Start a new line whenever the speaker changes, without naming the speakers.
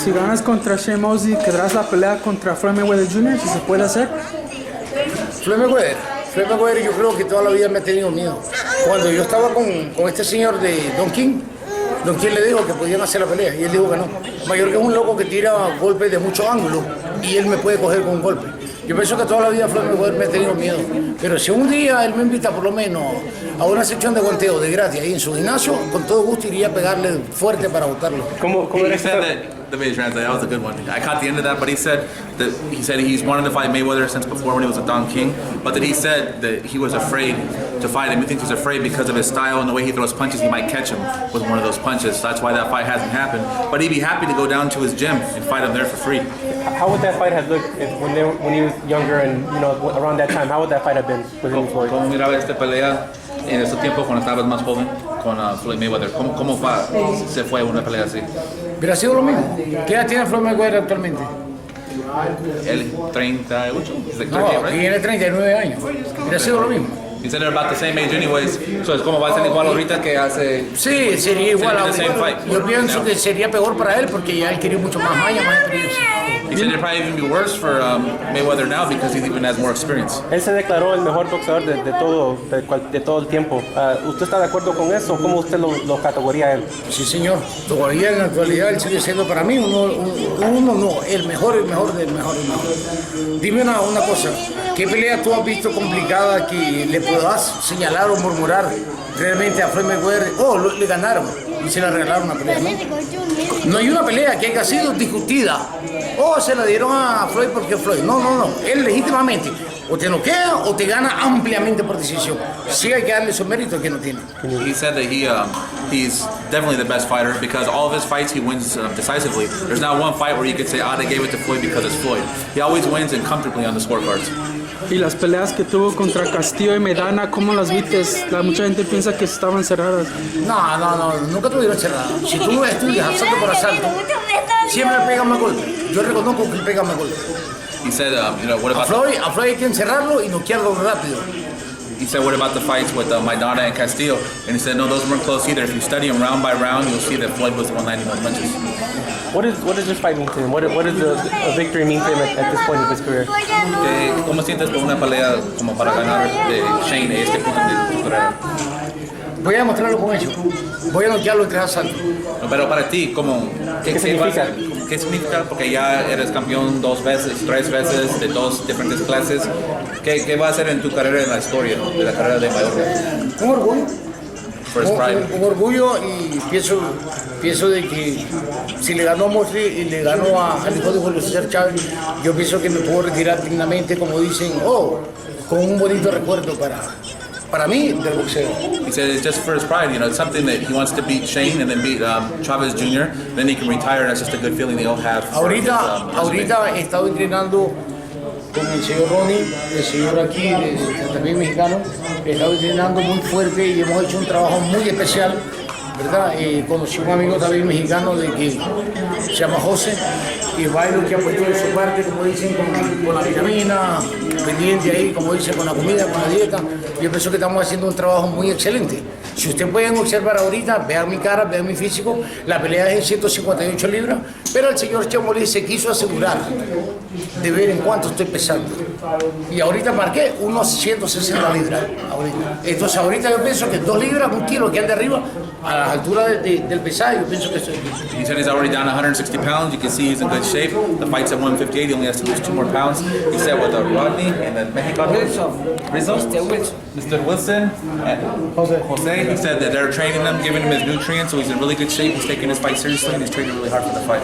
si ganas contra Shane Mosley, ¿querrás la pelea contra Floyd Mayweather Jr., si se puede hacer?
Floyd Mayweather yo creo que toda la vida me ha tenido miedo. Cuando yo estaba con este señor de Don King le dijo que podían hacer la pelea y él dijo que no. Mayor que es un loco que tira golpes de muchos ángulos y él me puede coger con un golpe. Yo pienso que toda la vida Floyd Mayweather me ha tenido miedo. Pero si un día él me invita por lo menos a una sección de guanteo de gratis ahí en su gimnasio, con todo gusto iría a pegarle fuerte para botarlo.
¿Cómo
He said that, let me translate, that was a good one. I caught the end of that, but he said he's wanted to fight Mayweather since before when he was with Don King, but that he said that he was afraid to fight him. He thinks he's afraid because of his style and the way he throws punches, he might catch him with one of those punches. So that's why that fight hasn't happened. But he'd be happy to go down to his gym and fight him there for free.
How would that fight have looked when he was younger and around that time? How would that fight have been with him and Floyd?
¿Cómo miraba esta pelea en ese tiempo cuando estabas más joven con Floyd Mayweather? ¿Cómo se fue una pelea así?
Hubiera sido lo mismo. ¿Qué edad tiene Floyd Mayweather actualmente?
Él, 38. He's like 38,
No,
right?
tiene 39 años. Hubiera sido lo mismo.
He said they're about the same age anyways. So es como va a ser igual ahorita que hace.
Sí, sería igual.
Sería the same fight.
Yo pienso que sería peor para él porque ya él quiere mucho más maña, más experiencia.
He said it'd probably even be worse for Mayweather now because he even has more experience.
Él se declaró el mejor boxeador de todo el tiempo. ¿Usted está de acuerdo con eso? ¿Cómo usted lo categoría a él?
Sí, señor. Todavía en la actualidad él sigue siendo para mí el mejor del mejor. Dime una cosa. ¿Qué pelea tú has visto complicada que le puedas señalar o murmurar realmente a Floyd Mayweather? Le ganaron y se le regalaron una pelea, ¿no? No hay una pelea que haya sido discutida. Se la dieron a Floyd porque Floyd. No. Él legítimamente o te noquea o te gana ampliamente por decisión. Sí hay que darle su mérito que no tiene.
He said that he's definitely the best fighter because all of his fights he wins decisively. There's not one fight where you could say, they gave it to Floyd because it's Floyd. He always wins and comfortably on the scorecards.
Y las peleas que tuvo contra Castillo y Maidana, ¿cómo las viste? Mucha gente piensa que estaban cerradas.
No, nunca tuvieron cerradas. Si tú estudias asalto por asalto, siempre pegan más golpes. Yo reconozco que pegan más golpes.
He said, what about
a Floyd hay que encerrarlo y noquearlo rápido.
He said, what about the fights with Maidana and Castillo? And he said, no, those weren't close either. If you study them round by round, you'll see that Floyd was the one landing those punches.
What does this fight mean to him? What does a victory mean to him at this point of his career?
¿Cómo sientes por una pelea como para ganar de Shane a este punto de tu carrera?
Voy a demostrarlo con ellos. Voy a noquearlo en 3 asaltos.
No, pero para ti,
¿Qué significa?
¿Qué significa? Porque ya eres campeón 2 veces, 3 veces de 2 diferentes clases. ¿Qué va a hacer en tu carrera, en la historia de la carrera de Mayweather?
Un orgullo.
Un
orgullo y pienso de que si le ganó a Mosley y le ganó al hijo de Julio César Chávez, yo pienso que me puedo retirar dignamente, como dicen, con un bonito recuerdo para mí del boxeo.
He said it's just for his pride, it's something that he wants to beat Shane and then beat Chavez Jr. Then he can retire. That's just a good feeling they'll have.
Ahorita he estado entrenando con el señor Ronnie, el señor aquí, también mexicano. He estado entrenando muy fuerte y hemos hecho un trabajo muy especial, ¿verdad? Conocí a un amigo también mexicano que se llama José y Bailo, que ha puesto de su parte, como dicen, con la vitamina, pendiente ahí, como dicen, con la comida, con la dieta. Yo pienso que estamos haciendo un trabajo muy excelente. Si ustedes pueden observar ahorita, vean mi cara, vean mi físico, la pelea es en 158 libras, pero el señor Chamolí se quiso asegurar de ver en cuánto estoy pesando. Y ahorita marqué unos 160 libras. Entonces ahorita yo pienso que 2 libras, 1 kilo que ande arriba, a la altura del pesaje, yo pienso que estoy bien.
He said he's already down 160 pounds. You can see he's in good shape. The fight's at 158. He only has to lose 2 more pounds. He said with Rodney and then Mexican Rizzo, Mr. Wilson, and Jose. He said that they're training him, giving him his nutrients, so he's in really good shape. He's taking his fight seriously and he's training really hard for the fight.